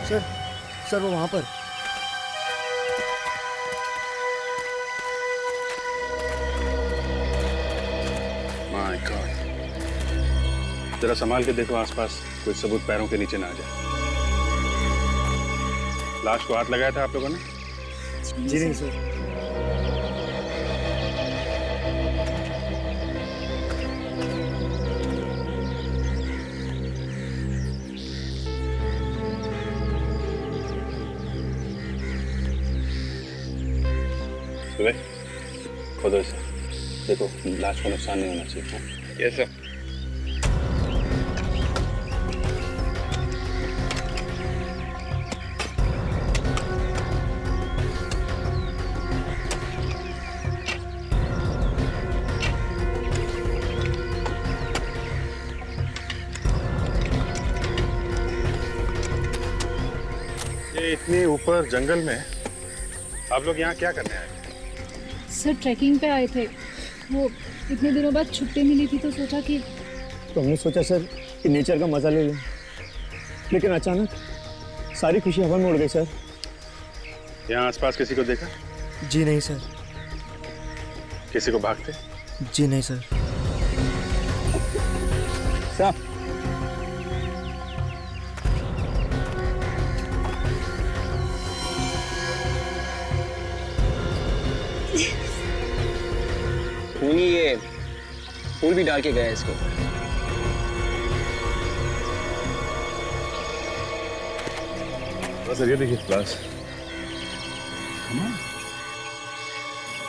Sir sir वो वहां पर। माय गॉड, जरा संभाल के देखो आसपास कोई सबूत पैरों के नीचे ना आ जाए। लाश को हाथ लगाया था आप लोगों ने? जी नहीं सर। खुद से देखो, लाश को नुकसान नहीं होना चाहिए। Yes sir. ये इतने ऊपर जंगल में आप लोग यहाँ क्या करने आए? सर ट्रैकिंग पे आए थे, वो इतने दिनों बाद छुट्टी मिली थी तो सोचा कि तो हमने सोचा सर कि नेचर का मजा ले लें, लेकिन अचानक सारी खुशी हवा में उड़ गई सर। यहाँ आसपास किसी को देखा? जी नहीं सर। किसी को भागते? जी नहीं सर। सर खूनी ये फूल भी डाल के गया इसके ऊपर। सर ये देखिए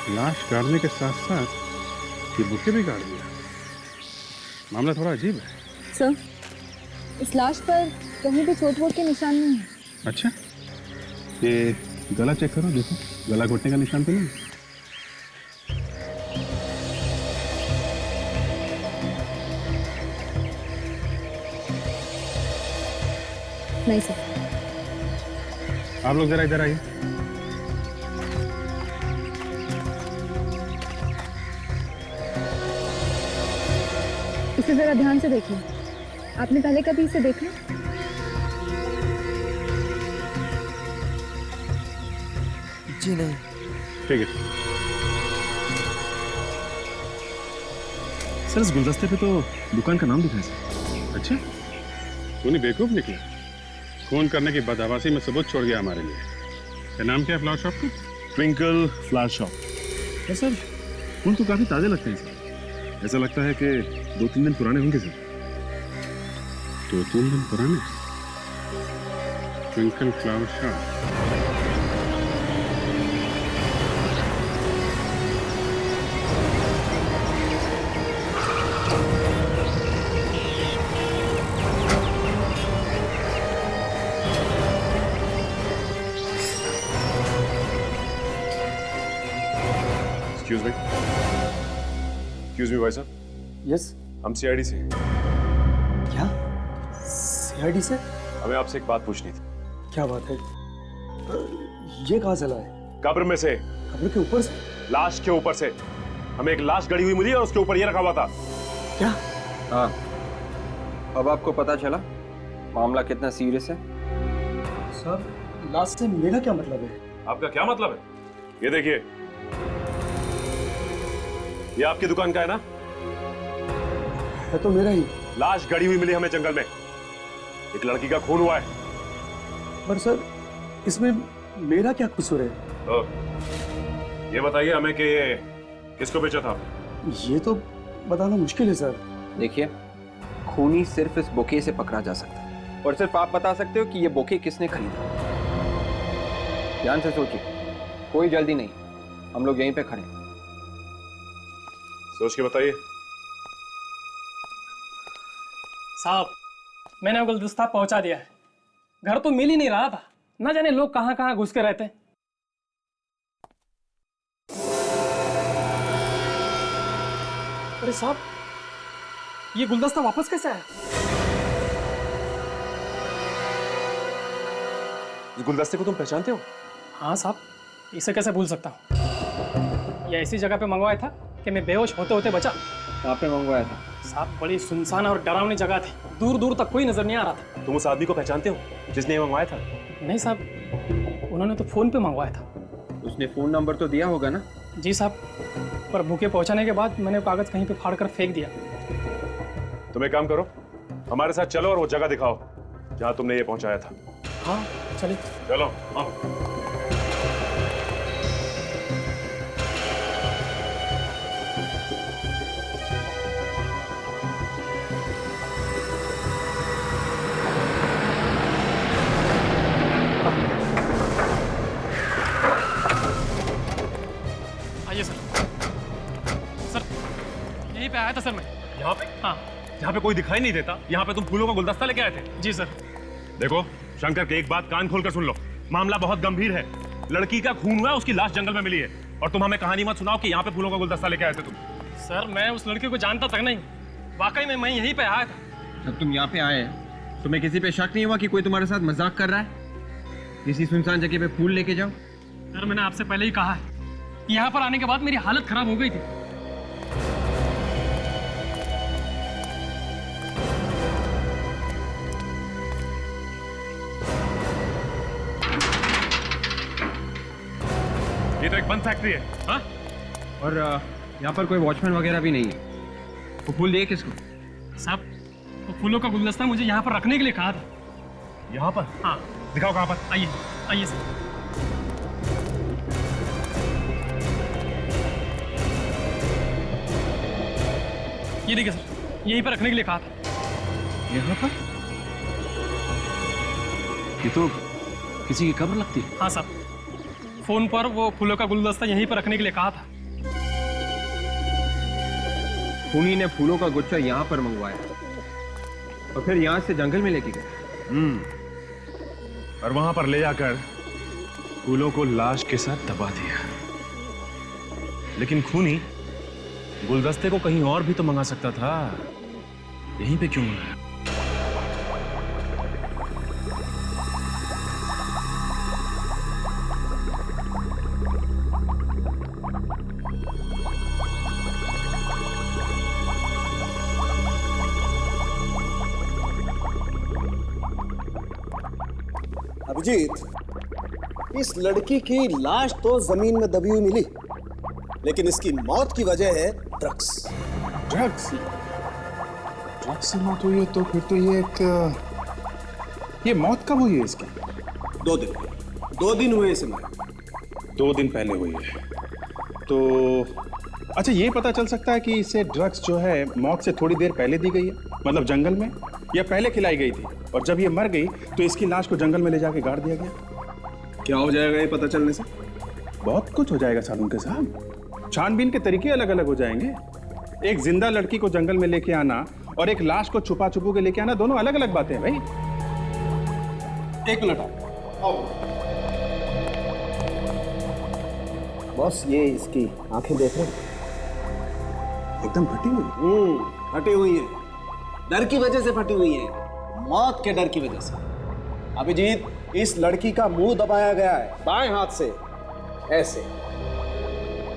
लाश गाड़ने के साथ साथ ये बुके भी गाड़ दिया। मामला थोड़ा अजीब है। सर इस लाश पर कहीं भी चोट वोट के निशान नहीं है। अच्छा, ये गला चेक करो, देखो गला घुटने का निशान तो नहीं? नहीं सर। आप लोग जरा इधर आइए। इसे जरा ध्यान से देखिए, आपने पहले कभी इसे देखा? जी नहीं। ठीक है सर, इस गुलदस्ते पे तो दुकान का नाम लिखा है सर। अच्छा, खूनी बेवकूफ निकला। खून करने की बदहवासी में सबूत छोड़ गया हमारे लिए। क्या नाम क्या है फ्लावर शॉप का? Twinkle flower shop. सर फूल तो काफी ताजे लगते हैं सर। ऐसा लगता है कि 2-3 दिन पुराने होंगे सर। 2-3 दिन पुराने? Twinkle flower shop. Excuse me भाई साहब। यस। हम सीआईडी से हैं। क्या? सीआईडी से? हमें आपसे एक बात पूछनी थी। क्या बात है? ये कहाँ से लाए? कब्र में से। कब्र के ऊपर से? लाश के ऊपर से। हमें एक लाश गड़ी हुई मिली और उसके ऊपर ये रखा हुआ था। क्या? हाँ, अब आपको पता चला मामला कितना सीरियस है। सर लाश से मेरा क्या मतलब है? आपका क्या मतलब है? ये देखिए, ये आपकी दुकान का है ना? है तो मेरा ही। लाश गड़ी हुई मिली हमें जंगल में। एक लड़की का खून हुआ है। पर सर इसमें मेरा क्या कसूर है? तो ये बताइए हमें कि ये किसको बेचा था? ये तो बताना मुश्किल है सर। देखिए, खूनी सिर्फ इस बुके से पकड़ा जा सकता है और सिर्फ आप बता सकते हो कि ये बुके किसने खरीदा। ध्यान से सोचिए, कोई जल्दी नहीं, हम लोग यहीं पे खड़े हैं। सोच के बताइए। साहब, मैंने वो गुलदस्ता पहुंचा दिया है। घर तो मिल ही नहीं रहा था, न जाने लोग कहां कहां घुस के रहते हैं। अरे साहब, ये गुलदस्ता वापस कैसे आया? इस गुलदस्ते को तुम पहचानते हो? हाँ साहब, इसे कैसे भूल सकता हूँ। ये ऐसी जगह पे मंगवाया था कि मैं बेहोश होते होते बचा। कहाँ पे मंगवाया था? साहब, बड़ी सुनसान और डरावनी जगह थी, दूर दूर तक कोई नजर नहीं आ रहा था। तुम उस आदमी को पहचानते हो जिसने ये मंगवाया था? नहीं साहब, उन्होंने तो फ़ोन पे मंगवाया था। उसने फ़ोन नंबर तो दिया होगा ना? जी साहब, पर बुके पहुंचाने के बाद मैंने कागज़ कहीं पे फाड़ कर फेंक दिया। तुम एक काम करो, हमारे साथ चलो और वो जगह दिखाओ जहां तुमने ये पहुंचाया था। हाँ चलिए। चलो आओ। आइए सर। सर यहीं पे आया था सर मैं। यहाँ पे? हाँ यहाँ पे कोई दिखाई नहीं देता, यहाँ पे तुम फूलों का गुलदस्ता लेके आए थे? जी सर। देखो शंकर की एक बात कान खोलकर सुन लो, मामला बहुत गंभीर है। लड़की का खून हुआ है, उसकी लाश जंगल में मिली है, और तुम हमें कहानी मत सुनाओ कि यहाँ पे फूलों का गुलदस्ता लेके आए थे तुम। सर मैं उस लड़की को जानता तक नहीं, वाकई में मैं यहीं पे आया था। जब तुम यहाँ पे आए हैं, तुम्हें किसी पे शक नहीं हुआ कि कोई तुम्हारे साथ मजाक कर रहा है? किसी सुनसान जगह पे फूल लेके जाओ। सर मैंने आपसे पहले ही कहा है, यहाँ पर आने के बाद मेरी हालत खराब हो गई थी। ये तो एक बंद फैक्ट्री है। हाँ? और यहाँ पर कोई वॉचमैन वगैरह भी नहीं है। वो फूल दिए किसको? साहब वो फूलों का गुलदस्ता मुझे यहाँ पर रखने के लिए कहा था। यहाँ पर? हाँ दिखाओ कहाँ पर। आइए आइए सर। ये देखिए सर, यहीं पर रखने के लिए कहा था। यहाँ पर? ये तो किसी की कब्र लगती है। हाँ साहब, फोन पर वो फूलों का गुलदस्ता यहीं पर रखने के लिए कहा था। खूनी ने फूलों का गुच्छा यहाँ पर मंगवाया और फिर यहाँ से जंगल में लेके गए। और वहां पर ले जाकर फूलों को लाश के साथ दबा दिया। लेकिन खूनी गुलदस्ते को कहीं और भी तो मंगा सकता था, यहीं पे क्यों मंगाया? अभिजीत, इस लड़की की लाश तो जमीन में दबी हुई मिली, लेकिन इसकी मौत की वजह है ड्रग्स। ड्रग्स? ड्रग्स से मौत हुई है तो फिर तो ये मौत कब हुई है इसकी? 2 दिन हुए इसे मरे। 2 दिन पहले हुई है तो अच्छा, ये पता चल सकता है कि इसे ड्रग्स जो है मौत से थोड़ी देर पहले दी गई है, मतलब जंगल में, या पहले खिलाई गई थी और जब ये मर गई तो इसकी लाश को जंगल में ले जाके गाड़ दिया गया। क्या हो जाएगा ये पता चलने से? बहुत कुछ हो जाएगा सालून के साहब। छानबीन के तरीके अलग अलग हो जाएंगे। एक जिंदा लड़की को जंगल में लेके आना और एक लाश को छुपा छुपू के लेके आना, दोनों अलग अलग बातें हैं भाई। एक मिनट आओ। बॉस, ये इसकी आंखें देख रहे हैं? एकदम फटी हुई। फटी हुई है, डर की वजह से फटी हुई है, मौत के डर की वजह से। अभिजीत, इस लड़की का मुंह दबाया गया है बाएं हाथ से, ऐसे।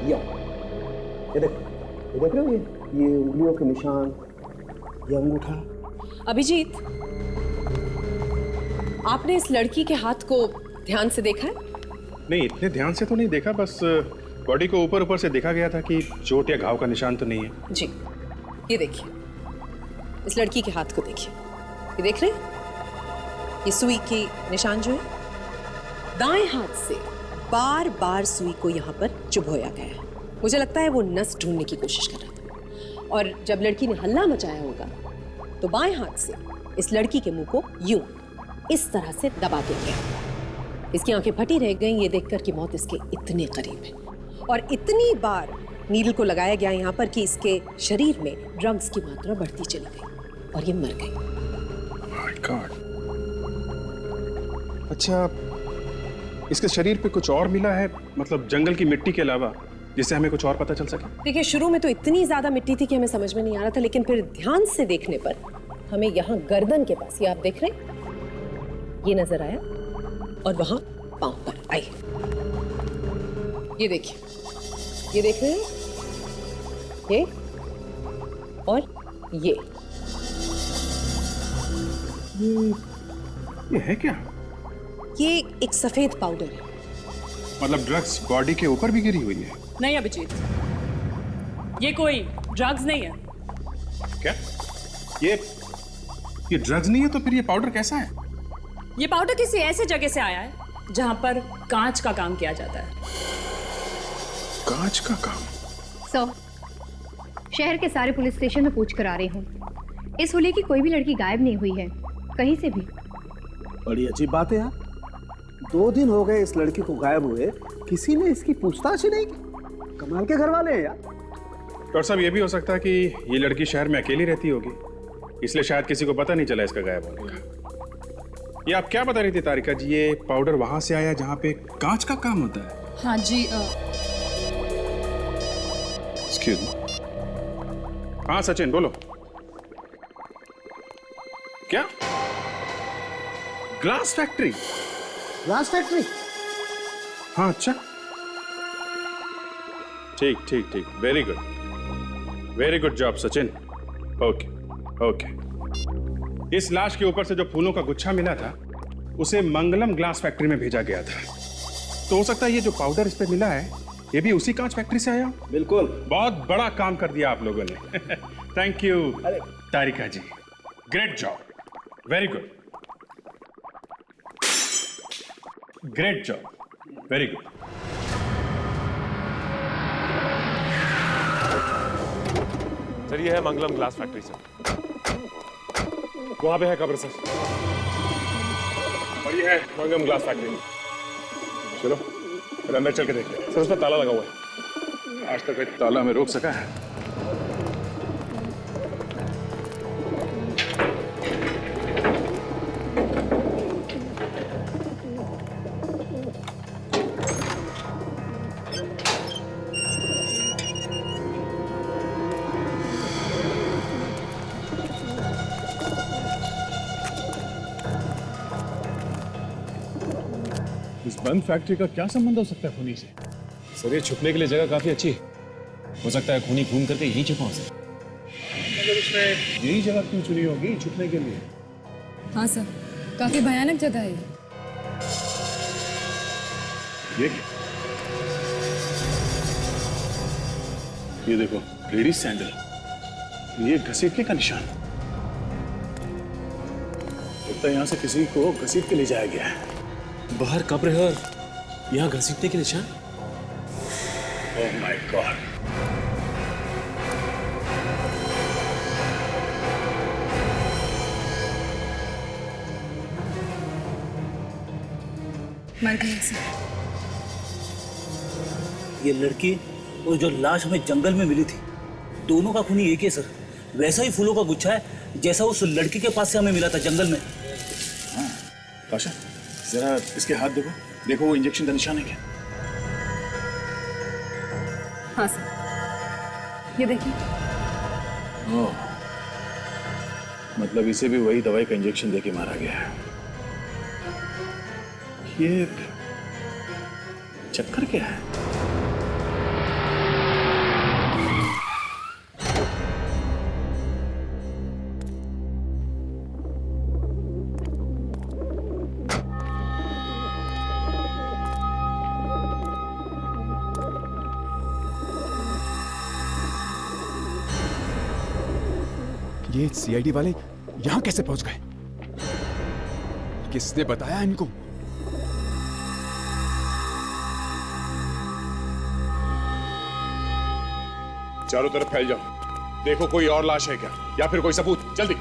ये देख रहे हो, ये उंगलियों के निशान, ये अंगूठा। अभिजीत, आपने इस लड़की के हाथ को ध्यान से देखा है? नहीं, इतने ध्यान से तो नहीं देखा, बस बॉडी को ऊपर ऊपर से देखा गया था कि चोट या घाव का निशान तो नहीं है। जी, ये देखिए, इस लड़की के हाथ को देखिए, ये देख रहे हैं? ये सुई की निशान जो है, दाएं हाथ से बार बार सुई को यहाँ पर चुभोया गया है। मुझे लगता है वो नस ढूंढने की कोशिश कर रहा था, और जब लड़की ने हल्ला मचाया होगा तो बाएं हाथ से इस लड़की के मुंह को यूं इस तरह से दबा दिया गया। इसकी आंखें फटी रह गईं ये देखकर कि मौत इसके इतने करीब है, और इतनी बार नीडल को लगाया गया यहाँ पर कि इसके शरीर में ड्रग्स की मात्रा बढ़ती चली गई और ये मर गई। My God. अच्छा, इसके शरीर पे कुछ और मिला है, मतलब जंगल की मिट्टी के अलावा, जिससे हमें कुछ और पता चल सके? देखिए, शुरू में तो इतनी ज्यादा मिट्टी थी कि हमें समझ में नहीं आ रहा था, लेकिन फिर ध्यान से देखने पर हमें यहाँ गर्दन के पास, ये आप देख रहे हैं, ये नजर आया, और वहां पांव पर। आइए, ये देखिए, ये देख रहे हैं, ये और ये है क्या? ये एक सफेद पाउडर है। मतलब ड्रग्स बॉडी के ऊपर भी गिरी हुई है? नहीं अभिजीत, ये कोई ड्रग्स नहीं है। क्या ये ड्रग्स नहीं है तो फिर ये पाउडर कैसा है? ये पाउडर किसी ऐसे जगह से आया है जहां पर कांच का काम किया जाता है। कांच का काम? शहर के सारे पुलिस स्टेशन में पूछ कर आ रही हूँ। इस होली की कोई भी लड़की गायब नहीं हुई है कहीं से भी। बड़ी अजीब बात है यार, 2 दिन हो गए इस लड़की को गायब हुए, किसी ने इसकी पूछताछ ही नहीं की। कमाल के घर वाले हैं यार। डॉक्टर साहब, ये भी हो सकता है कि ये लड़की शहर में अकेली रहती होगी, इसलिए शायद किसी को पता नहीं चला इसका गायब होने का। ये आप क्या बता रही थी तारिका जी, ये पाउडर वहां से आया जहां पे कांच का काम होता है? हाँ जी। Excuse me. हाँ सचिन बोलो। क्या ग्लास फैक्ट्री? Glass factory? हाँ अच्छा, ठीक ठीक ठीक, very good job Sachin. Okay okay. इस लाश के ऊपर से जो फूलों का गुच्छा मिला था उसे मंगलम ग्लास फैक्ट्री में भेजा गया था, तो हो सकता है ये जो पाउडर इस पे मिला है ये भी उसी कांच फैक्ट्री से आया। बिल्कुल। बहुत बड़ा काम कर दिया आप लोगों ने। Thank you Tarika ji, great job, very good, great job, very good. Sir ये है मंगलम ग्लास फैक्ट्री सर, वहां पे है कब्र सर, और ये है मंगलम ग्लास फैक्ट्री। चलो फिर अंदर चल के देखते हैं। सर उसमें ताला लगा हुआ है। आज तक कोई ताला में रोक सका है? इस बंद फैक्ट्री का क्या संबंध हो सकता है खूनी से? सर ये छुपने के लिए जगह काफी अच्छी है, हो सकता है खूनी खून करके यहीं छुपा हो सर। मगर उसने यही जगह क्यों चुनी होगी छुपने के लिए? हाँ सर, काफी भयानक जगह है ये क्या? ये देखो लेडीज सैंडल, ये घसीटने का निशान। लगता है यहाँ से किसी को घसीट के ले जाया गया है। बाहर कब्र है और यहाँ घसीटने के निशान। Oh my God. मर गए सर। ये लड़की और जो लाश हमें जंगल में मिली थी, दोनों का खूनी एक ही है सर। वैसा ही फूलों का गुच्छा है जैसा उस लड़की के पास से हमें मिला था जंगल में। हाँ ताशा, जरा इसके हाथ देखो, देखो वो इंजेक्शन का निशान है क्या? हाँ सर, ये देखिए। ओह, मतलब इसे भी वही दवाई का इंजेक्शन देके मारा गया है। ये चक्कर क्या है? ये सीआईडी वाले यहां कैसे पहुंच गए? किसने बताया इनको? चारों तरफ फैल जाओ, देखो कोई और लाश है क्या या फिर कोई सबूत, जल्दी।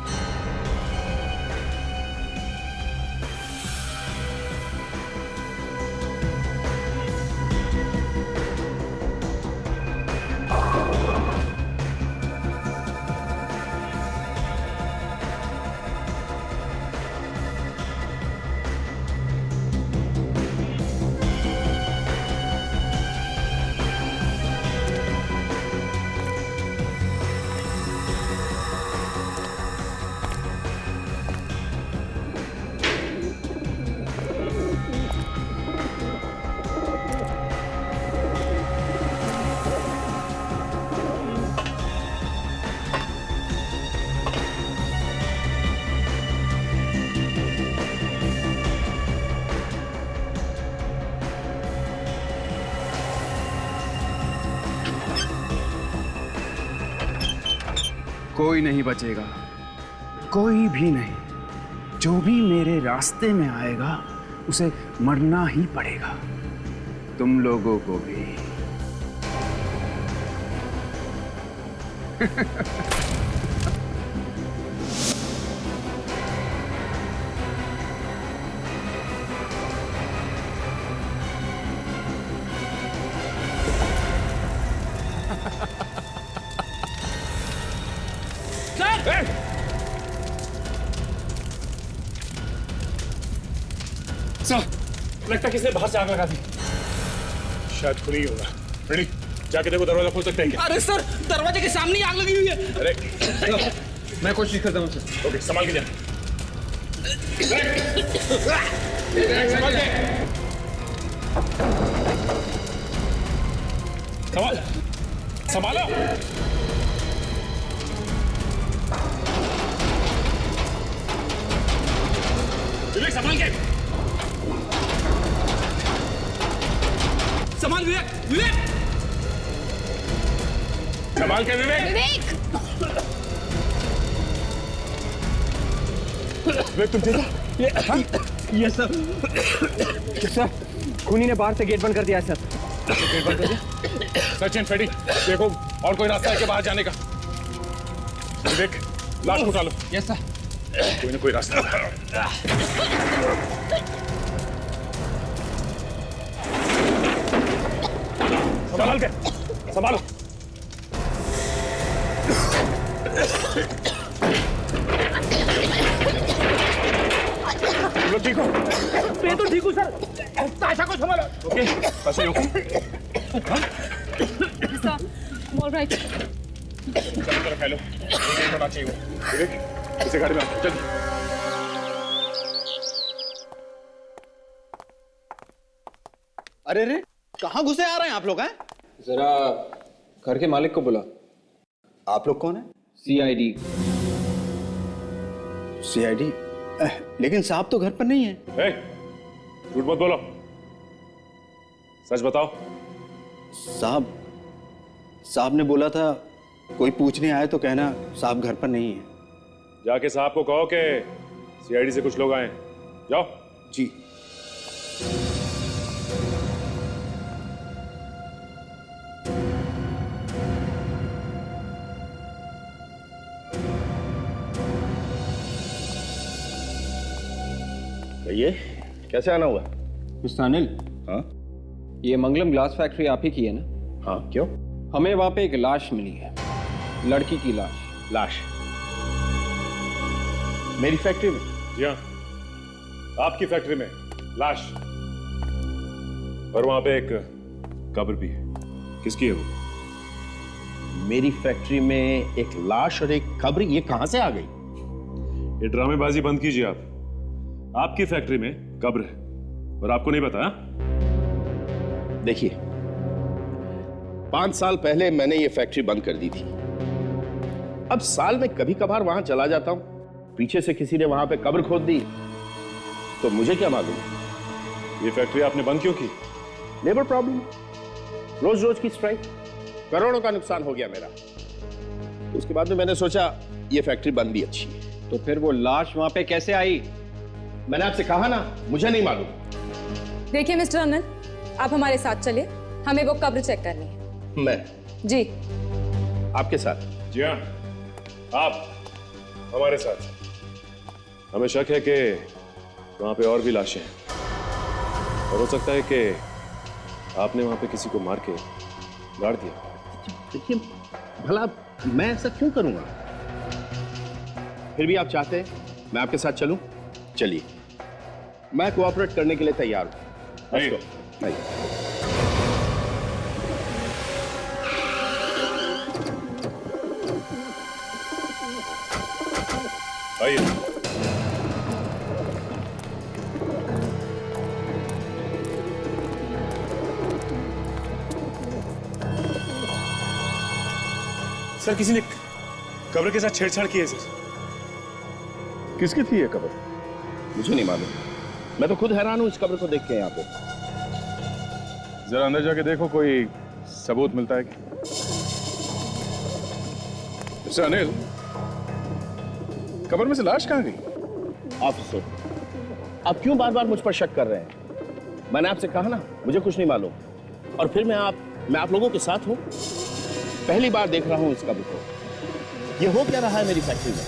कोई नहीं बचेगा, कोई भी नहीं। जो भी मेरे रास्ते में आएगा उसे मरना ही पड़ेगा, तुम लोगों को भी। लगता किसने बाहर से आग लगा दी। शायद खुली होगा। रेडी, जाके देखो दरवाजा खोल सकते हैं क्या? अरे सर, दरवाजे के सामने ही आग लगी हुई है। अरे मैं कोशिश करता हूँ सर। ओके, संभाल के जा। संभाल, संभालो। विवेक संभाल के। संभाल विवेक, विवेक। संभाल के विवेक। विवेक तुम ठीक हो? Yes sir. सर, खूनी ने बाहर से गेट बंद कर दिया है सर। गेट बंद कर दिया? सचिन, फ्रेडी, देखो और कोई रास्ता है क्या बाहर जाने का? विवेक, लाश उठा लो। Yes sir. कोई ना कोई रास्ता। संभाल के, संभालो। तुम लोग ठीक हो? मैं तो ठीक हूँ सर। ताशा को संभालो। ओके, ताशा ओके? ऑलराइट। चलो चलो खेलो। एक होना चाहिए वो। विवेक, इसे गाड़ी में चल। अरे रे, कहाँ घुसे आ रहे हैं आप लोग? हैं जरा घर के मालिक को बुला। आप लोग कौन है? CID। CID? लेकिन साहब तो घर पर नहीं है। झूठ मत बोलो, सच बताओ। साहब ने बोला था कोई पूछने आए तो कहना साहब घर पर नहीं है। जाके साहब को कहो कि CID से कुछ लोग आए। जाओ। जी। ये कैसे आना हुआ? मिस्टर अनिल। हाँ? ये मंगलम ग्लास फैक्ट्री आप ही की है ना? हाँ, क्यों? हमें वहां पे एक लाश मिली है, लड़की की लाश। लाश? मेरी फैक्ट्री में? जी हाँ, आपकी फैक्ट्री में लाश। और वहां पे एक कब्र भी है। किसकी है वो? मेरी फैक्ट्री में एक लाश और एक कब्र, ये कहां से आ गई? ये ड्रामेबाजी बंद कीजिए आप। आपकी फैक्ट्री में कब्र है और आपको नहीं पता? देखिए, 5 साल पहले मैंने ये फैक्ट्री बंद कर दी थी। अब साल में कभी कभार वहां चला जाता हूं, पीछे से किसी ने वहां पे कब्र खोद दी, तो मुझे क्या मालूम। ये फैक्ट्री आपने बंद क्यों की? लेबर प्रॉब्लम, रोज रोज की स्ट्राइक, करोड़ों का नुकसान हो गया मेरा। उसके बाद में मैंने सोचा ये फैक्ट्री बंद भी अच्छी है। तो फिर वो लाश वहां पे कैसे आई? मैंने आपसे कहा ना, मुझे नहीं मालूम। देखिए मिस्टर अनिल, आप हमारे साथ चलिए, हमें वो कब्र चेक करनी है। मैं? जी। आपके साथ? जी हाँ, आप हमारे साथ। हमें शक है कि वहां पे और भी लाशें हैं और हो सकता है कि आपने वहां पे किसी को मार के गाड़ दिया। देखिए, भला मैं ऐसा क्यों करूंगा? फिर भी आप चाहते हैं मैं आपके साथ चलूं? चलिए, मैं कोऑपरेट करने के लिए तैयार हूं। आइए। आइए। सर, किसी ने कब्र के साथ छेड़छाड़ की है सर। किसकी थी ये कब्र? मुझे नहीं मालूम। मैं तो खुद हैरान हूं इस कब्र को देख के। यहाँ पे जरा अंदर जाके देखो, कोई सबूत मिलता है क्या? मिस्टर अनिल, कब्र में से लाश कहाँ गई? ऑफिसर, आप क्यों बार बार मुझ पर शक कर रहे हैं? मैंने आपसे कहा ना, मुझे कुछ नहीं मालूम। और फिर मैं आप लोगों के साथ हूँ। पहली बार देख रहा हूँ इस कब्र को। ये हो क्या रहा है मेरी फैक्ट्री में?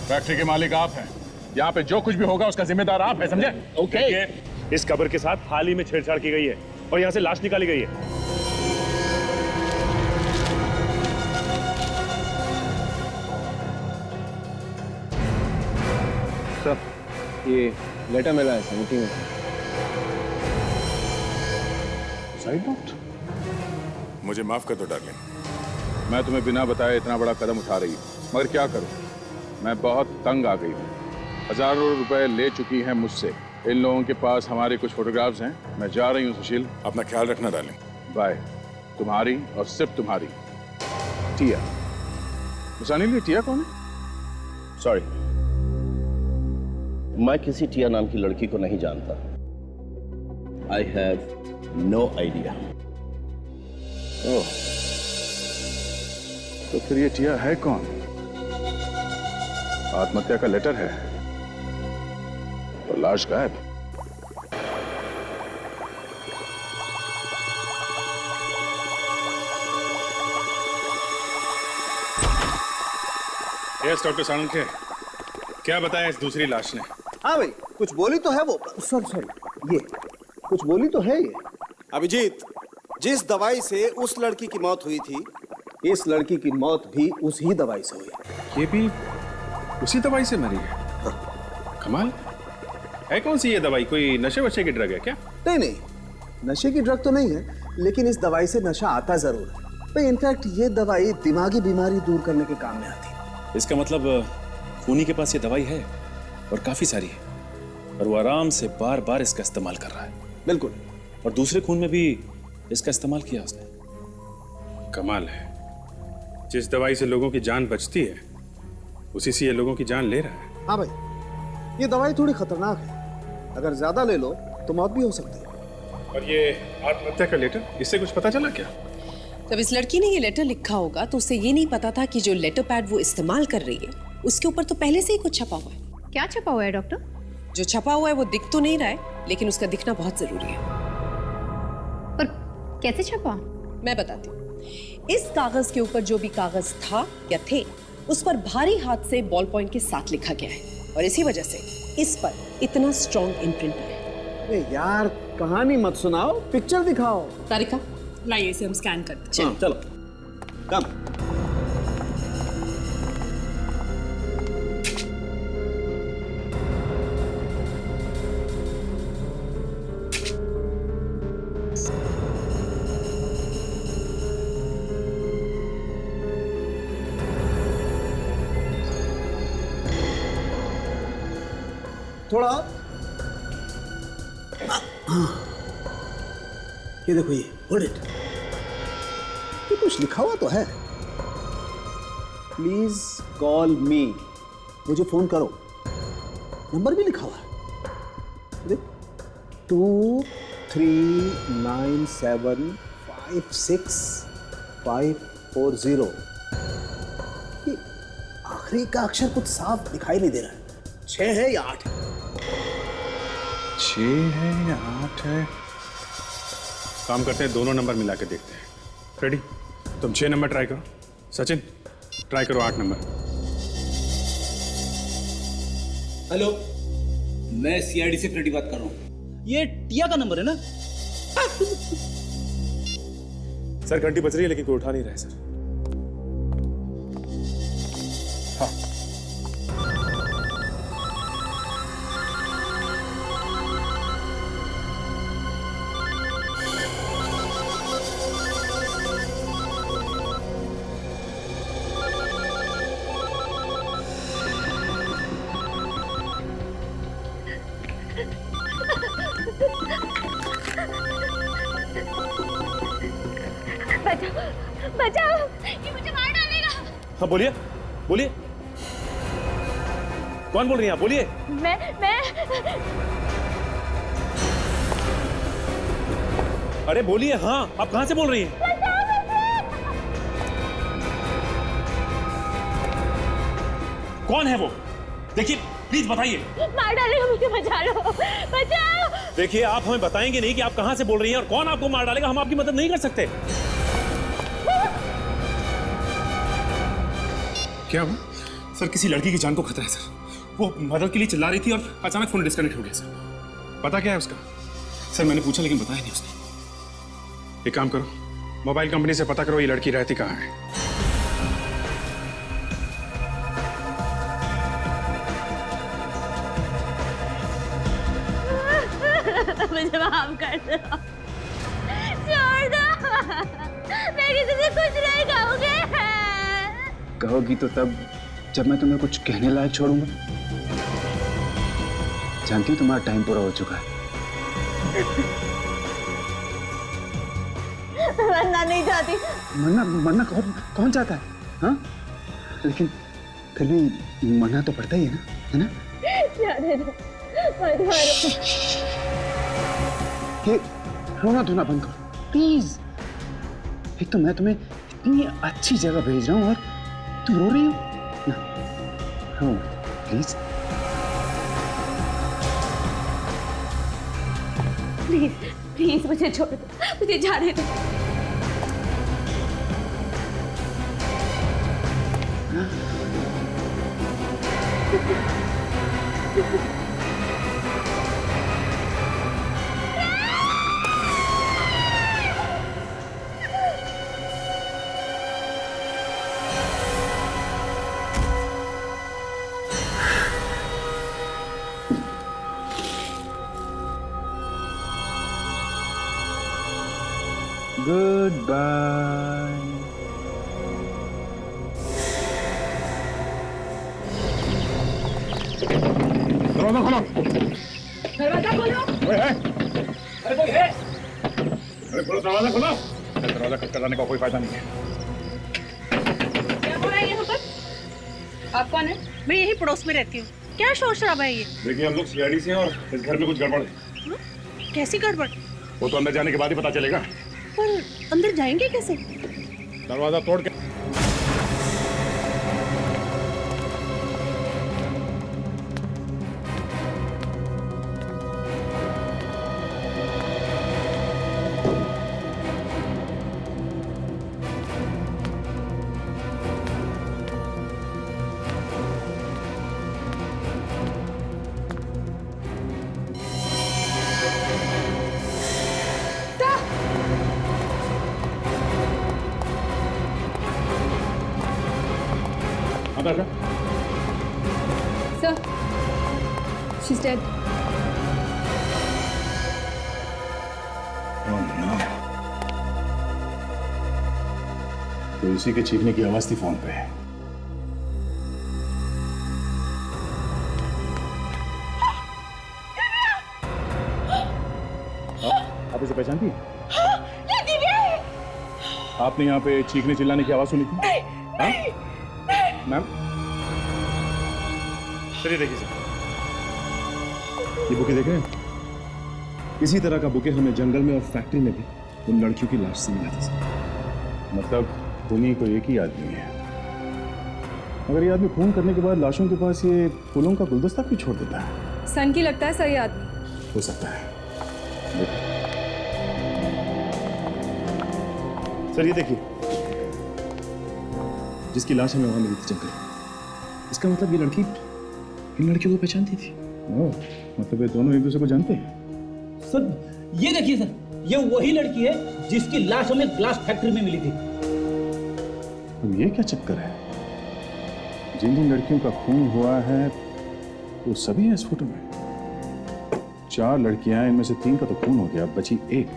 फैक्ट्री के मालिक आप हैं। यहाँ पे जो कुछ भी होगा उसका जिम्मेदार आप हैं, समझे? ओके। इस कब्र के साथ हाल ही में छेड़छाड़ की गई है और यहाँ से लाश निकाली गई है। सर, ये लेटर मिला है समिति में। Side note? मुझे माफ कर दो डार्लिंग, मैं तुम्हें बिना बताए इतना बड़ा कदम उठा रही हूँ, मगर क्या करूँ, मैं बहुत तंग आ गई हूँ। हजारों रुपए ले चुकी हैं मुझसे। इन लोगों के पास हमारे कुछ फोटोग्राफ्स हैं। मैं जा रही हूँ सुशील, अपना ख्याल रखना डार्लिंग। बाय। तुम्हारी और सिर्फ तुम्हारी टिया। अनिल, टिया कौन है? सॉरी, मैं किसी टिया नाम की लड़की को नहीं जानता। I have no idea. Oh, तो फिर ये टिया है कौन? आत्महत्या का लेटर है और लाश गायब। यस डॉक्टर साळुंखे, क्या बताया इस दूसरी लाश ने? हाँ भाई, कुछ बोली तो है वो। सॉरी, ये कुछ बोली तो है ये। अभिजीत, जिस दवाई से उस लड़की की मौत हुई थी, इस लड़की की मौत भी उसी दवाई से हुई। ये भी उसी दवाई से मरी है? कमाल है। कौन सी ये दवाई? कोई नशे वशे की ड्रग है क्या? नहीं नहीं, नशे की ड्रग तो नहीं है, लेकिन इस दवाई से नशा आता जरूर है भाई। इनफैक्ट ये दवाई दिमागी बीमारी दूर करने के काम में आती है। इसका मतलब खूनी के पास ये दवाई है और काफी सारी है, और वो आराम से बार बार इसका इस्तेमाल कर रहा है। बिल्कुल। और दूसरे खून में भी इसका इस्तेमाल किया उसने। कमाल है, जिस दवाई से लोगों की जान बचती है उसी से ये लोगों की जान ले रहा है। हाँ भाई, ये दवाई थोड़ी खतरनाक है, अगर ज्यादा ले लो तो मौत भी हो सकती है। और ये आत्महत्या का लेटर, इससे कुछ पता चला क्या? जब इस लड़की ने ये लेटर लिखा होगा तो उसे ये नहीं पता था कि जो लेटर पैड वो इस्तेमाल कर रही है उसके ऊपर तो पहले से ही कुछ छपा हुआ है। क्या छपा हुआ है डॉक्टर? जो छपा हुआ है वो दिख तो नहीं रहा है, लेकिन उसका दिखना बहुत जरूरी है। पर कैसे छपा? मैं बताती हूँ। इस कागज के ऊपर जो भी कागज था या थे, उस पर भारी हाथ से बॉल पॉइंट के साथ लिखा गया है, और इसी वजह से इस पर इतना स्ट्रॉन्ग इम्प्रिंट है। अरे यार, कहानी मत सुनाओ, पिक्चर दिखाओ। तारिका, लाइए इसे हम स्कैन करते हैं। चलो, कम। थोड़ा ये देखो, ये होल्ड इट। ये कुछ लिखा हुआ तो है। प्लीज कॉल मी, मुझे फोन करो। नंबर भी लिखा हुआ है, देख, 2397565540। ये आखिरी का अक्षर कुछ साफ दिखाई नहीं दे रहा है। 6 है या 8 है? 6 है या 8 है? काम करते हैं, दोनों नंबर मिला के देखते हैं। फ्रेडी, तुम 6 नंबर ट्राई करो। सचिन, ट्राई करो 8 नंबर। हेलो, मैं सीआईडी से फ्रेडी बात कर रहा हूँ। ये टिया का नंबर है ना? सर घंटी बज रही है लेकिन कोई उठा नहीं रहा है सर। बचाओ, ये मुझे मार डालेगा। हाँ बोलिए, बोलिए, कौन बोल रही हैं आप? बोलिए। मैं अरे बोलिए, हाँ आप कहां से बोल रही हैं? कौन है वो? देखिए प्लीज बताइए। मार डालेगा मुझे, बचा लो, बचाओ। देखिए आप हमें बताएंगे नहीं कि आप कहां से बोल रही हैं और कौन आपको मार डालेगा, हम आपकी मदद नहीं कर सकते। क्या हुआ? सर किसी लड़की की जान को खतरा है सर। वो मदद के लिए चिल्ला रही थी और अचानक फोन डिस्कनेक्ट हो गया सर। पता क्या है उसका? सर मैंने पूछा लेकिन बताया नहीं उसने। एक काम करो, मोबाइल कंपनी से पता करो ये लड़की रहती कहाँ है। मुझे माफ कर दो, छोड़ दो, मैं किसी से कुछ नहीं कहूँगी। कहोगी तो तब जब मैं तुम्हें कुछ कहने लायक छोड़ूंगा। जानती हो तुम्हारा टाइम पूरा हो चुका है। मरना नहीं चाहती। मरना मरना कौन चाहता है? हाँ, लेकिन फिर भी मरना तो पड़ता ही है ना, जाने दो, मत मारो। ये रोना धोना बंद करो प्लीज। एक तो मैं तुम्हें इतनी अच्छी जगह भेज रहा हूँ और तुम रो रही हो ना। रो प्लीज प्लीज प्लीज मुझे छोड़ दो, मुझे जाने दो। Goodbye. दरवाजा खोलो। दरवाजा खोलो। अरे कोई है? अरे खोलो दरवाजा खोलो। दरवाजा खटखटाने का कोई फायदा नहीं है। क्या हो रहा है यहाँ पर? आप कौन है? मैं यही पड़ोस में रहती हूँ। क्या शोर शराबा है ये? देखिए हम लोग सीआईडी से हैं और इस घर में कुछ गड़बड़ है। कैसी गड़बड़? वो तो अंदर जाने के बाद ही पता चलेगा। पर अंदर जाएंगे कैसे? दरवाजा तोड़ के। Sir, she's dead. Oh no. तो इसी के चीखने की आवाज थी फोन पे। आप इसे पहचानती हैं? ये दिव्या है। आपने यहाँ पे चीखने चिल्लाने की आवाज सुनी थी? नहीं। मैम चलिए देखिए सर, ये बुके देख रहे हैं? इसी तरह का बुके हमें जंगल में और फैक्ट्री में भी उन लड़कियों की लाश से मिला था सर। मतलब उन्हीं को एक ही आदमी है। अगर ये आदमी खून करने के बाद लाशों के पास ये फूलों का गुलदस्ता क्यों छोड़ देता है? सन की लगता है सही आदमी। हो सकता है। सर ये देखिए, जिसकी लाश हमें वहां मिली थी जंगल, इसका मतलब ये लड़की इन लड़कियों को पहचानती थी। ओह, मतलब ये दोनों एक दूसरे को जानते हैं। सर ये देखिए सर, ये वही लड़की है जिसकी लाश हमें ग्लास फैक्ट्री में मिली थी। अब ये क्या चक्कर है? जिन जिन लड़कियों का खून हुआ है वो सभी है इस फोटो में। 4 लड़कियां, इनमें से 3 का तो खून हो गया, बची 1।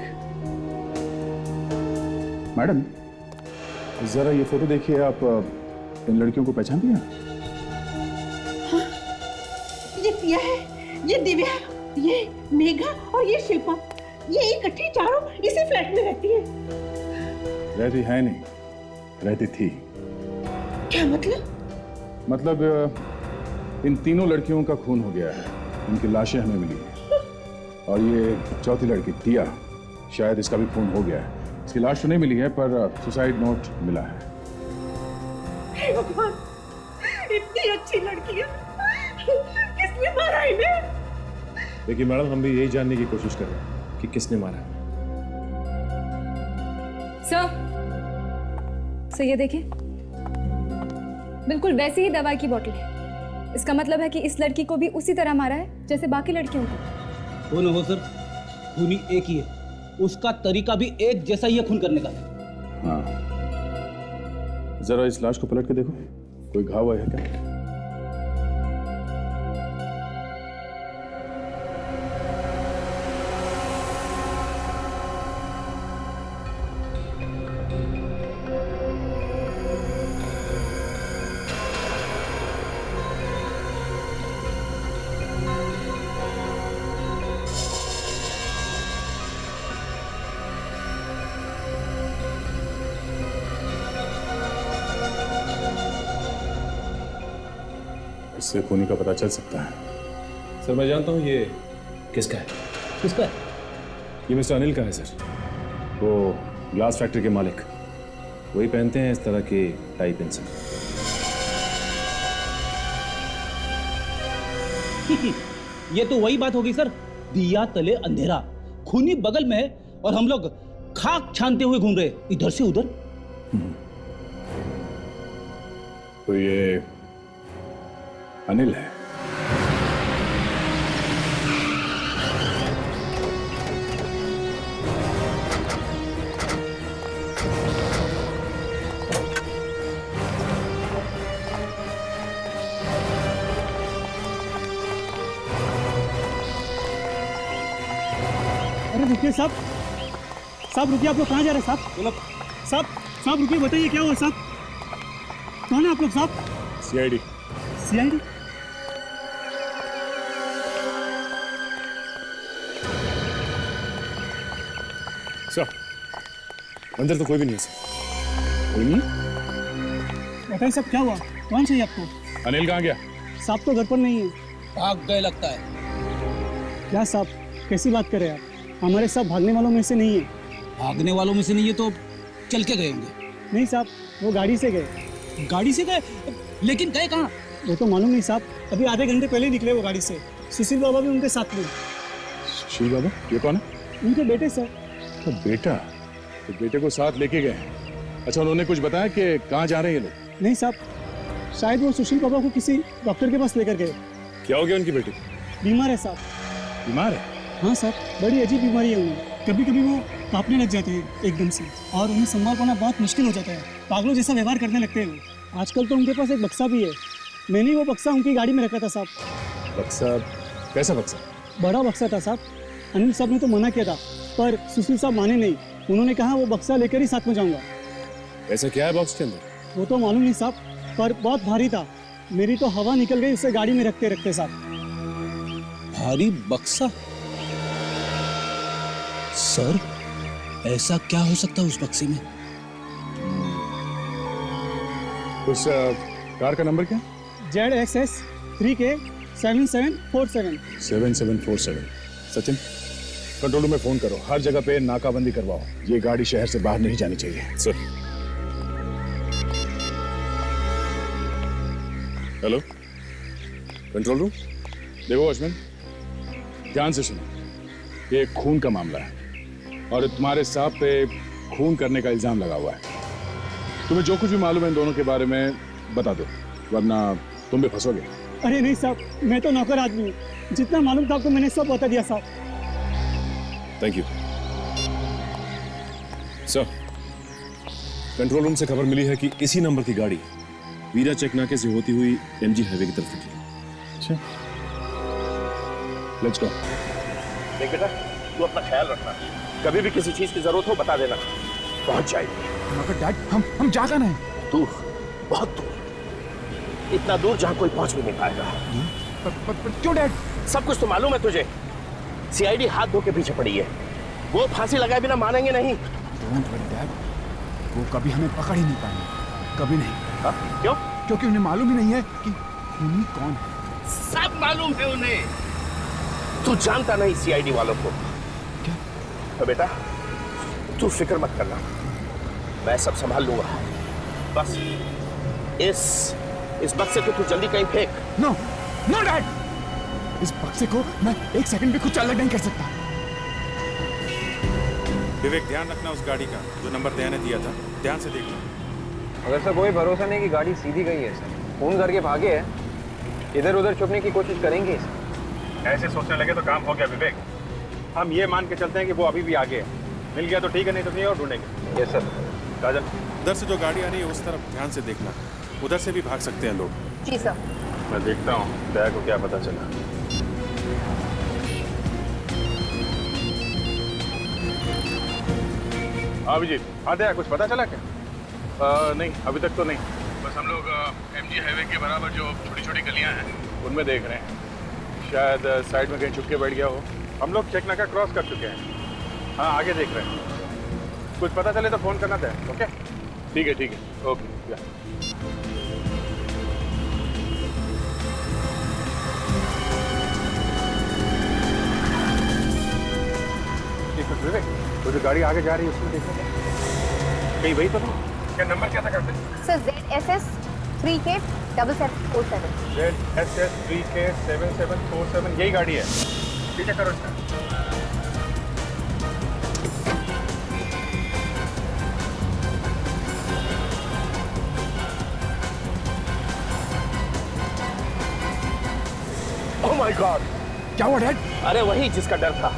मैडम जरा ये फोटो देखिए, आप इन लड़कियों को पहचानती हैं? हाँ, ये प्रिया है, ये दिव्या, ये मेघा और ये शिल्पा। ये इकट्ठी चारों इसी फ्लैट में रहती है। रहती है नहीं, रहती थी। क्या मतलब? मतलब इन तीनों लड़कियों का खून हो गया है, इनकी लाशें हमें मिली हैं। और ये चौथी लड़की दिया, शायद इसका भी खून हो गया है। इसकी लाश तो नहीं मिली है पर सुसाइड नोट मिला है। हे भगवान, इतनी अच्छी लड़की है, किसने मारा इन्हें? देखिए मैडम, हम भी यही जानने की कोशिश कर रहे हैं कि किसने मारा है। सर ये देखिए, बिल्कुल वैसी ही दवाई की बोतल है। इसका मतलब है कि इस लड़की को भी उसी तरह मारा है जैसे बाकी लड़कियों को। हो न हो सर, खूनी एक ही है, उसका तरीका भी एक जैसा ही है खून करने का। हाँ, जरा इस लाश को पलट के देखो, कोई घाव है क्या? इससे खूनी का पता चल सकता है। सर मैं जानता हूँ ये किसका है। किसका है? ये मिस्टर अनिल का है सर, वो ग्लास फैक्ट्री के मालिक। वही पहनते हैं इस तरह की टाई पेंसिल। ये तो वही बात होगी सर, दिया तले अंधेरा। खूनी बगल में है और हम लोग खाक छानते हुए घूम रहे इधर से उधर। तो ये अनिल है। अरे रुकिए साहब, साहब रुकिए, आप लोग कहाँ जा रहे हैं साहब? साहब साहब रुकिए, बताइए क्या हुआ साहब? कौन है आप लोग साहब? सीआईडी। सीआईडी? सर अंदर तो कोई भी नहीं है सर। कोई नहीं? बताइए साहब क्या हुआ, कौन चाहिए आपको? अनिल कहाँ गया? साहब तो घर पर नहीं है। भाग गए लगता है। क्या साहब, कैसी बात कर रहे हैं आप? हमारे साहब भागने वालों में से नहीं है। भागने वालों में से नहीं है तो चल के गए होंगे। नहीं साहब, वो गाड़ी से गए। गाड़ी से गए? लेकिन गए कहाँ? वो तो मालूम नहीं साहब, अभी आधे घंटे पहले निकले वो गाड़ी से। सुशील बाबा भी उनके साथ में। सुशील बाबा? ये कौन है? उनके बेटे सर। तो बेटा, तो बेटे को साथ लेके गए। अच्छा, उन्होंने कुछ बताया कि कहाँ जा रहे हैं ये लोग? नहीं साहब, शायद वो सुशील बाबा को किसी डॉक्टर के पास लेकर गए। क्या हो गया उनकी बेटी? बीमार है साहब। बीमार है? हाँ साहब, बड़ी अजीब बीमारी है उन्हें। कभी कभी वो कांपने लग जाते हैं एकदम से, और उन्हें संभाल पाना बहुत मुश्किल हो जाता है। पागलों जैसा व्यवहार करने लगते हैं वो। आजकल तो उनके पास एक बक्सा भी है। मैंने वो बक्सा उनकी गाड़ी में रखा था साहब। बक्सा? कैसा बक्सा? बड़ा बक्सा था साहब। अनिल साहब ने तो मना किया था, पर सुशील साहब माने नहीं। उन्होंने कहा वो बक्सा लेकर ही साथ में जाऊंगा। ऐसा क्या है बॉक्स के अंदर? वो तो मालूम नहीं साहब, पर बहुत भारी था। मेरी तो हवा निकल गई उसे गाड़ी में रखते रखते साहब। भारी बक्सा? सर ऐसा क्या हो सकता है उस बक्से में? उस कार का नंबर क्या? ZXS 3K 7747। 7747। Sachin, control room में फोन करो, हर जगह पे नाकाबंदी करवाओ। ये गाड़ी शहर से बाहर नहीं जानी चाहिए। सर। Hello control room. देखो वॉचमैन, ध्यान से सुनो। ये खून का मामला है और तुम्हारे साहब पे खून करने का इल्जाम लगा हुआ है। तुम्हें जो कुछ भी मालूम है इन दोनों के बारे में बता दो, वरना तुम भी फंसोगे। अरे नहीं साहब, मैं तो नौकर आदमी हूँ। जितना मालूम था आपको मैंने सब बता दिया साहब। Thank you sir. Control room से खबर मिली है कि इसी नंबर की गाड़ी वीरा चेक नाके से होती हुई MG हाईवे की तरफ निकली। अच्छा, लेट्स गो। देख बेटा, तू अपना ख्याल रखना, कभी भी किसी चीज की जरूरत हो बता देना, पहुंच जाएगी। मगर डैड, हम जा कहाँ हैं? दूर, बहुत दूर, इतना दूर जहां कोई पहुंच भी नहीं पाएगा। पर क्यों डैड? सब कुछ तो मालूम है तुझे। CID हाथ धो के पीछे पड़ी है। वो फांसी लगाए बिना मानेंगे नहीं। डोंट वरी डैड, वो कभी हमें पकड़ ही नहीं पाएंगे, कभी नहीं। हा? क्यों? क्योंकि उन्हें मालूम ही नहीं है कि खूनी कौन है। सब मालूम है उन्हें। तू जानता नहीं CID वालों को। क्या? तो बेटा तू फिक्र मत करना, मैं सब संभाल लूंगा। बस इस बक्से को तू जल्दी कहीं फेंक। नो, नो डैड, इस बक्से को मैं एक सेकंड भी कुछ अलग नहीं कर सकता। विवेक, ध्यान रखना उस गाड़ी का जो नंबर दया ने दिया था, ध्यान से देखना। अगर सर कोई भरोसा नहीं कि गाड़ी सीधी गई है सर, फोन करके भागे है, इधर उधर छुपने की कोशिश करेंगे सर। ऐसे सोचने लगे तो काम हो गया विवेक। हम ये मान के चलते हैं कि वो अभी भी आगे है, मिल गया तो ठीक है, नहीं तो कहीं और ढूंढेंगे। Yes sir. काजल, उधर से जो गाड़ी आ रही है उस तरफ ध्यान से देखना, उधर से भी भाग सकते हैं लोग। जी सर। मैं देखता हूँ दया को क्या पता चला। अभिजीत, हाँ दया, कुछ पता चला क्या? नहीं, अभी तक तो नहीं। बस हम लोग MG हाईवे के बराबर जो छोटी छोटी गलियां हैं उनमें देख रहे हैं, शायद साइड में कहीं छुप के बैठ गया हो। हम लोग चेक नाका क्रॉस कर चुके हैं। हाँ, आगे देख रहे हैं, कुछ पता चले तो फोन करना था। ओके, ठीक है, ओके। विवेक, वो जो गाड़ी आगे जा रही है उसमें देखो कहीं वही तो नहीं। क्या नंबर क्या था करते? Sir ZSS 3K7747। ZSS 3K7747, यही गाड़ी है। ठीक है, करो इसका। ओह माय गॉड, क्या हुआ डैड? अरे वही जिसका डर था।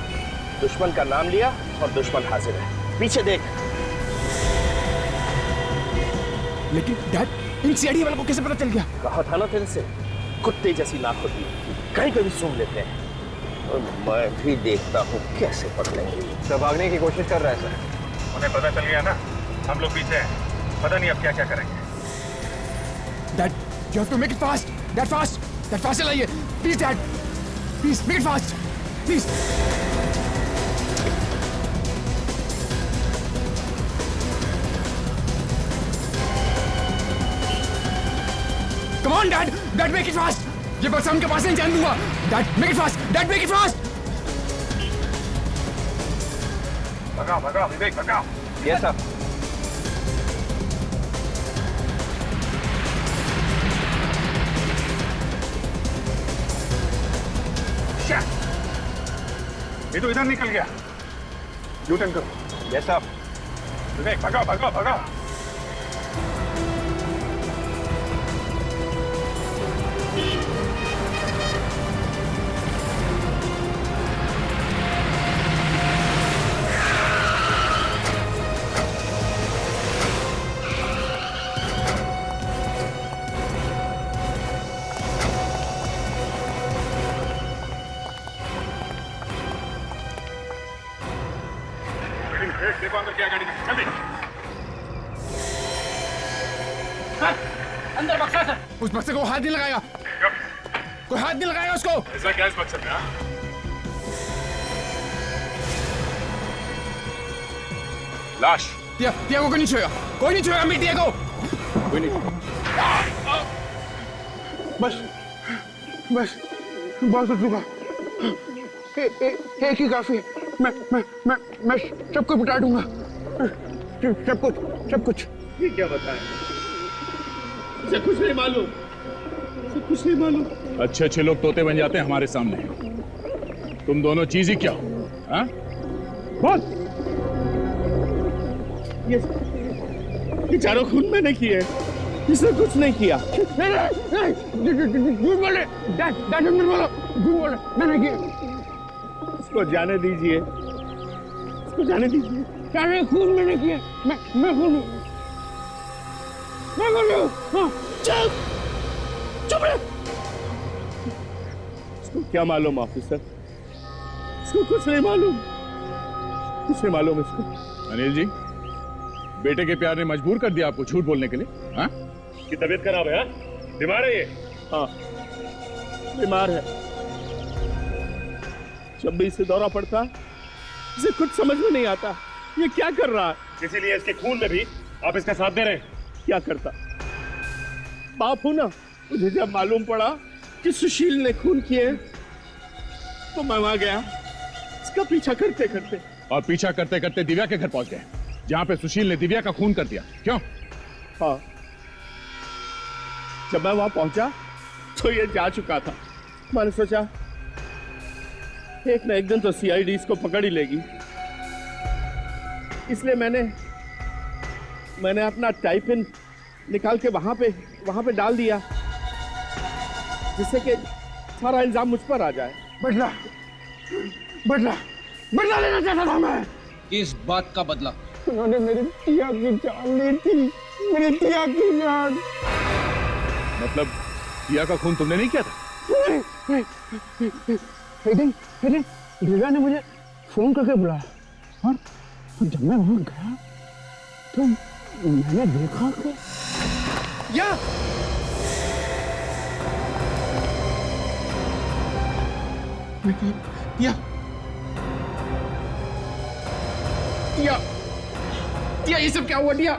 दुश्मन का नाम लिया और दुश्मन हाजिर है। पीछे देख। लेकिन डैड, इन सीआईडी वालों को कैसे पता चल गया? कहा था ना तेरे से, कुत्ते जैसी नाक होती है, कहीं कभी सूंघ लेते हैं। और मैं भी देखता हूँ कैसे पकड़ेंगे। सब भागने की कोशिश कर रहा है सर। उन्हें पता चल गया ना, हम लोग पीछे हैं, पता नहीं अब क्या क्या करेंगे। Dad, you have to make it fast. Dad, fast. Dad, fast चलाइए. Please, Dad. Please, make it fast. Please. Come on, Dad. Dad, make it fast. ये बस उनके पास नहीं जाने दूंगा. Dad, make it fast. Dad, make it fast. भगाओ, विवेक भगाओ। Yes, sir. ये तो इधर निकल गया। यू टर्न करो। Yes sir. विवेक भगाओ। देखो अंदर क्या गाड़ी, जल्दी। अंदर बक्सा सर। उस बक्से को हाथ नहीं लगाया। कोई हाथ नहीं लगाया उसको। ऐसा क्या इस बक्से में? लाश। दिया को कोई नहीं छुएगा। कोई नहीं छुएगा मिट दिया को। कोई नहीं। बस बहुत हो चुका। एक ही काफी। मैं सबको बिटा दूंगा। सब कुछ। ये क्या बताएं? मुझे कुछ नहीं मालूम। अच्छे लोग तोते बन जाते हैं हमारे सामने। तुम दोनों चीज ही क्या हो? हाँ? बोल। ये चारों खून मैंने किए, इसने कुछ नहीं किया। झूठ बोले। डैड बोलो। झूठ बोले। मैंने किया। इसको जाने दीजिए। सारे खून मैंने किया। मैं खून हूँ। चुप रहे। इसको क्या मालूम ऑफिसर? इसको कुछ नहीं मालूम इसको। अनिल जी, बेटे के प्यार ने मजबूर कर दिया आपको झूठ बोलने के लिए। हाँ? की तबीयत खराब है? बीमार है ये? हाँ, बीमार है। जब भी इसे दौरा पड़ता, इसे कुछ समझ में नहीं आता ये क्या कर रहा है। इसीलिए इसके खून में भी आप इसका साथ दे रहे हैं। क्या करता? बाप हूं ना। मुझे जब मालूम पड़ा कि सुशील ने खून किए तो मैं वहां गया इसका पीछा करते। और पीछा करते करते दिव्या के घर पहुंच गए, जहां पे सुशील ने दिव्या का खून कर दिया। क्यों? हाँ, जब मैं वहां पहुंचा तो ये जा चुका था। मैंने सोचा एक ना एक दिन तो सीआईडी इसको पकड़ ही लेगी, इसलिए मैंने अपना टाइपिन निकाल के वहां पे डाल दिया, जिससे कि सारा इल्जाम मुझ पर आ जाए। बदला लेना चाहता था मैं। किस बात का बदला? उन्होंने मेरी टिया की जान ली थी, मेरी टिया की जान। मतलब टिया का खून तुमने नहीं किया था? एक दिन दिव्या ने मुझे फोन करके बुलाया और जब मैं वहां गया तो मैंने देखा कि या टिया ये सब क्या हुआ? टिया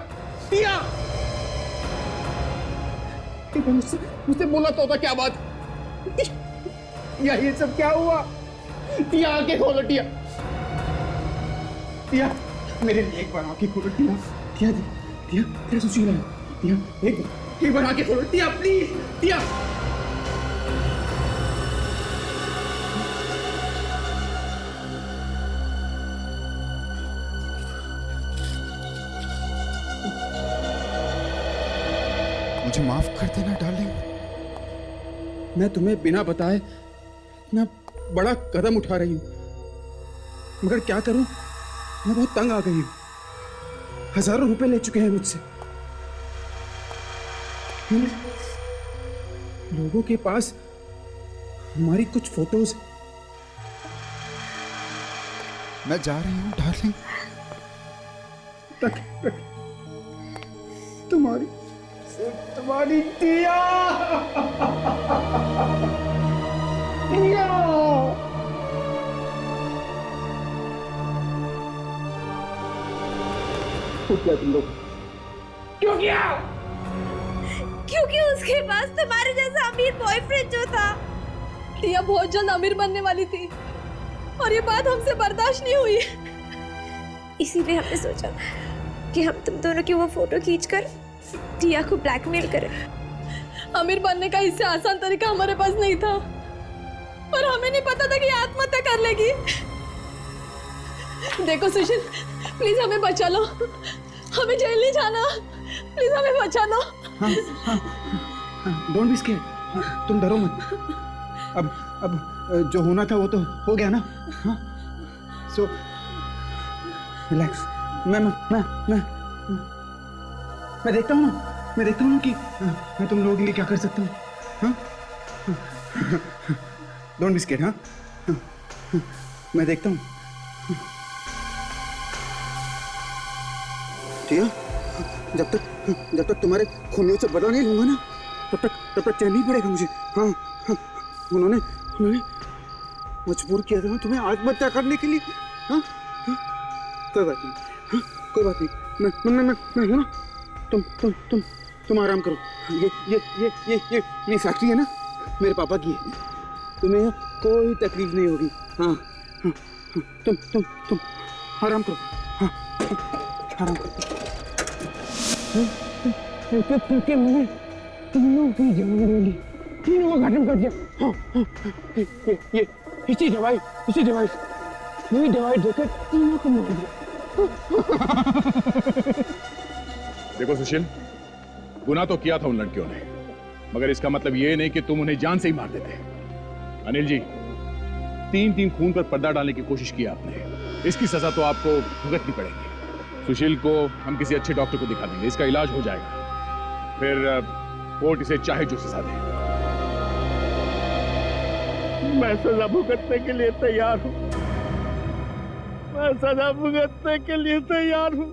मुझसे बोला तो होता क्या बात? टिया ये सब क्या हुआ? टिया आंखें खोलो। टिया मेरे लिए एक बार आंखें खोलो। टिया तेरा सुशील है। टिया एक बार आंखें खोलो। टिया प्लीज। टिया मुझे माफ कर देना डार्लिंग। मैं तुम्हें बिना बताए इतना बड़ा कदम उठा रही हूं, मगर क्या करूं, मैं बहुत तंग आ गई हूं। हजारों रुपए ले चुके हैं मुझसे। इन लोगों के पास हमारी कुछ फोटोज। मैं जा रही हूं डार्लिंग, तक तुम्हारी टिया। क्या तुम लोग? क्यों किया? क्योंकि उसके पास तुम्हारे जैसा अमीर बॉयफ्रेंड जो था। टिया बहुत जल्द अमीर बनने वाली थी और ये बात हमसे बर्दाश्त नहीं हुई, इसीलिए हमने सोचा कि हम तुम दोनों की वो फोटो खींचकर टिया को ब्लैकमेल करें। अमीर बनने का इससे आसान तरीका हमारे पास नहीं था, पर हमें नहीं पता था कि आत्महत्या कर लेगी। देखो सुशील, प्लीज हमें बचा लो, हमें जेल नहीं जाना, प्लीज हमें बचा लो। डोंट बी स्केयर्ड, तुम डरो मत। अब जो होना था वो तो हो गया ना। So relax. मैं देखता हूँ ना कि मैं तुम लोगों के लिए क्या कर सकता हूँ। Don't be scared. मैं देखता हूँ। टिया, जब तक तुम्हारे खूनियों से बदला नहीं लूंगा ना, तब तक चैन नहीं पड़ेगा मुझे। हाँ, उन्होंने मजबूर किया था तुम्हें आत्महत्या करने के लिए। हाँ, कोई बात नहीं। मैं हूं ना। तुम आराम करो। ये फैक्ट्री है ना, मेरे पापा की है, तुम्हें कोई तकलीफ नहीं होगी। हाँ, तुम आराम करो। हाँ, आराम करो। क्योंकि मैंने तीनों की जान ले ली, तीनों को खत्म कर दिया। ये इसी दवाई देकर तीनों को मार दिया। देखो सुशील, गुनाह तो किया था उन लड़कियों ने, मगर इसका मतलब ये नहीं कि तुम उन्हें जान से ही मार देते। अनिल जी, 3 खून पर पर्दा डालने की कोशिश की आपने, इसकी सजा तो आपको भुगतनी पड़ेगी। सुशील को हम किसी अच्छे डॉक्टर को दिखा देंगे, इसका इलाज हो जाएगा, फिर कोर्ट इसे चाहे जो सजा दे। मैं सजा भुगतने के लिए तैयार हूं। मैं सजा भुगतने के लिए तैयार हूं।